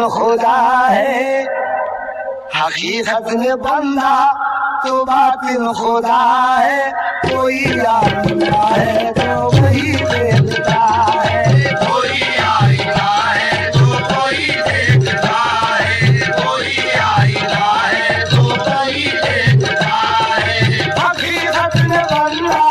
खुदा है, हकीकत में बंदा तो बातिल खुदा है। कोई आईना है तो वही देखता है, कोई आईना है तो कोई देखता है, कोई आईना है तो कोई देखता है। हकीकत में बंदा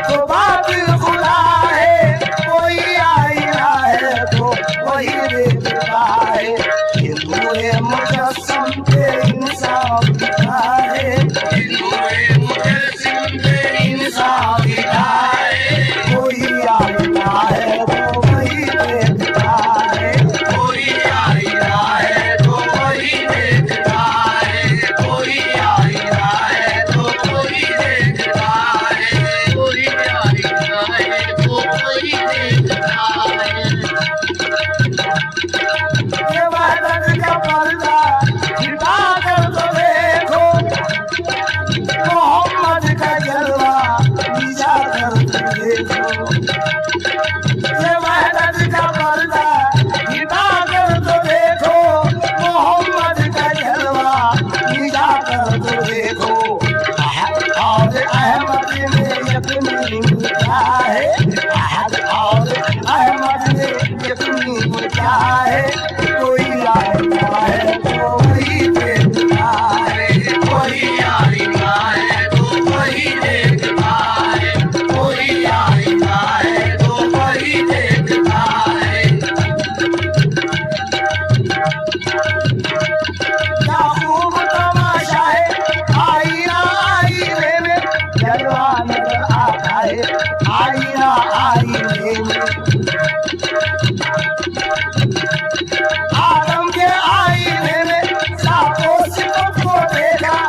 तो बातिल खुदा है, कोई आईना है तो वही देखता है। हिंदुए मुजस्सम पे इंसाफ दिखा है, हिंदुए मुजस्सिम पे इंसाफ दिखाए, कोई आईना है तो वही देखता है। कोई आईना है तो कोई देखता है, कोई आईना है तो कोई देखता है, कोई आईना है तो कोई देखता है। ये वहदत का पर्दा हटा कर तो देखो, मोहम्मद का जलवा नीचा कर तो देखो। ये वहदत का पर्दा हटा कर तो देखो, मोहम्मद का जलवा नीचा कर तो देखो। और अहमद ने यकीन क्या है, और अहमद ने यकीन क्या है। कोई आईना है तो वही देखता है, कोई आईना है तो वही देखता है, कोई आईना है तो वही देखता है। क्या खूब तमाशा है आईना आईने में, जलवा नजर आता है आईना आईने में। आदम के आईने में सातों सिफत को देखा,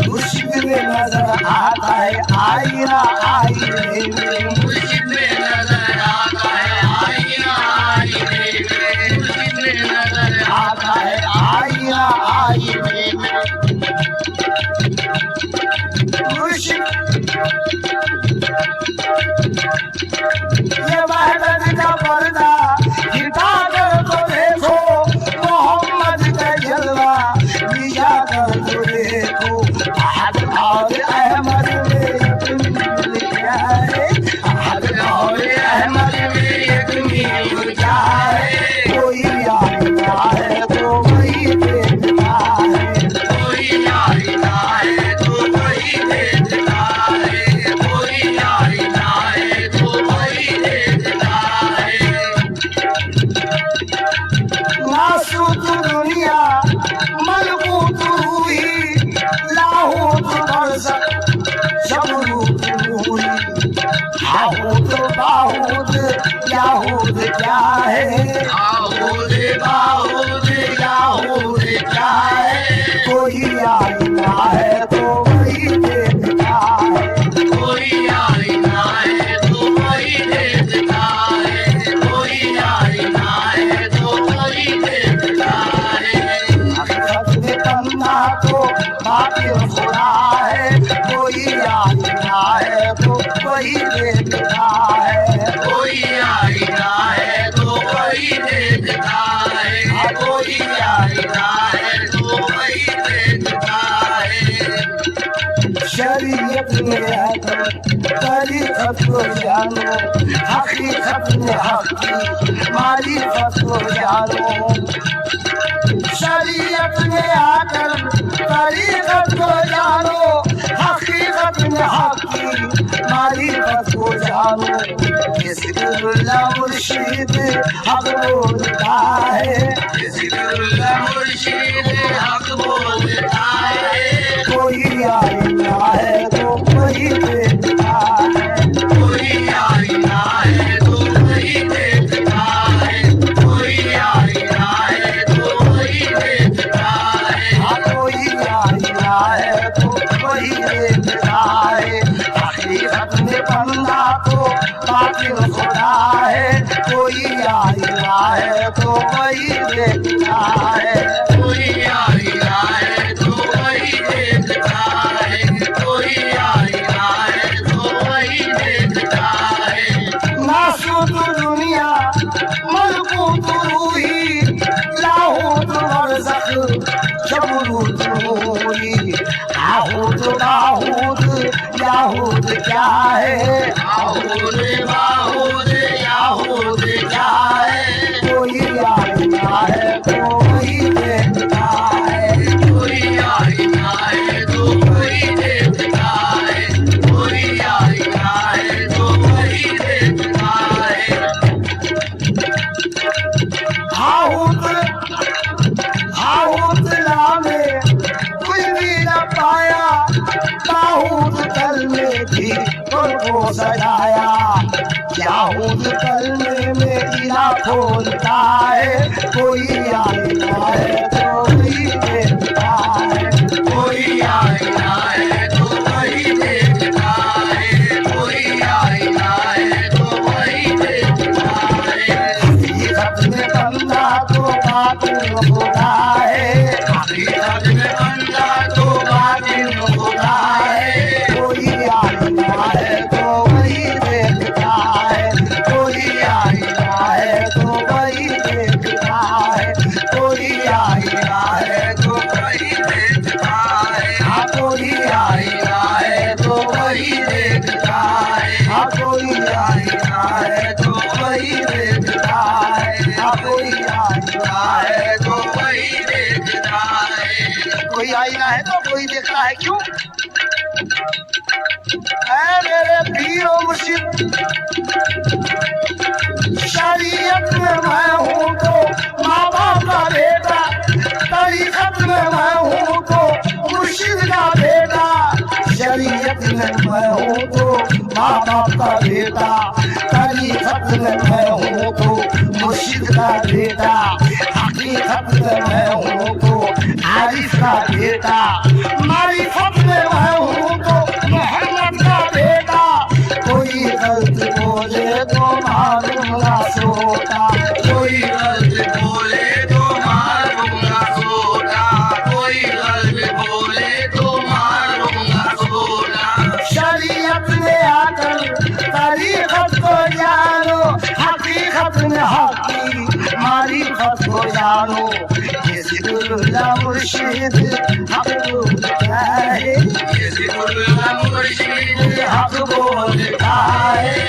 मुश्किल में नजर आता है आईना आईने में। मुझे नजर आता है आईना आईने में, मुझे नजर आता है आईना आईने में। ये वहदत का पर्दा हटा कर तो देखो, मोहम्मद का जलवा नीचा कर तो देखो। और अहमद ने यकीन किया है, और अहमद ने यकीन किया है। कोई आईना है तो वही देखता है, कोई आईना है तो वही देखता है, कोई आईना है तो वही देखता है। नासूत दुनिया मलकूत हुई, लाहूत बरसत जबरूत हुई। हाहूत बाहूत याहूत क्या है, आहुद बाहुद याहुद क्या है। कोई आईना है तो वही देखता है, कोई आईना है तो वही देखता है, कोई आईना है तो वही देखता है। हकीकत में बंदा तो बातिल खुदा है, कोई आईना है तो वही देखता है। कोई आईना है तो वही देखता है, कोई आईना है तो वही देखता है। शरीयत में है तरीक़त को जानो, हकीकत में हक की मारिफत को जानो। शरीयत में आकर तरीक़त को जानो, हकीकत में हक की मारिफत को जानो। ज़िक्रुल्लाह मुर्शिद हक बोलता है, ज़िक्रुल्लाह मुर्शिद हक बोलता है। कोई आईना है तो वही देखता है, कोई आईना है तो वही देखता है, कोई आईना है तो वही देखता है। कोई आईना है तो वही देखता है। हकीकत में बंदा तो बातिल खुदा है, कोई आईना है तो वही देखता है। कोई आईना है तो वही देखता है, कोई आईना है तो वही देखता है। नासूत दुनिया क्या है, याहूद बाहूद याहूद क्या है, कोई आईना है तो वही देखता है, कोई आईना है तो वही देखता है, कोई आईना है तो वही देखता है। हाउत नामे कुछ भी न पाया, ताहूत कल में भी को सजाया, याहूद कल में इला खोलता है, कोई आईना है तो वही देखता है, कोई आईना है तो वही देखता है, कोई आईना है तो वही देखता है। हकीकत में बंदा तो बातिल खुदा है, हकीकत में बंदा तो बातिल खुदा है, कोई आईना है तो वही देखता है, कोई आईना है तो वही देखता है, कोई आईना है तो वही देखता है, हाँ कोई आईना है तो वही देखता है, हाँ कोई आईना है तो वही देखता है, हाँ कोई आईना है तो वही देखता है। कोई आईना है तो कोई देखता है। क्यों? ऐ मेरे पीरो मुर्शिद, शरीयत में मैं हूँ तो माँ बाप का बेटा, तरीकत में मैं हूँ तो मुर्शिद का बेटा, शरीयत में मैं हूँ तो माँ बाप का बेटा, तरीकत में मैं हूँ तो मुर्शिद का बेटा, हकीकत में मैं हूँ तो आरिफ का बेटा, मारिफत में मैं हूँ तो मोहम्मद का बेटा, कोई गलत बोले तो मारूंगा सोटा, कोई गलत बोले तो मारूंगा सोटा, कोई गलत बोले तो मारूंगा सोटा। शरीयत में आकर तरीकत को जानो, हकीकत में हकी मारिफत को जानो, ये जिक्रुल्लाह मुर्शिद हक बोलता है, ये जिक्रुल्लाह मुर्शिद हक बोलता है।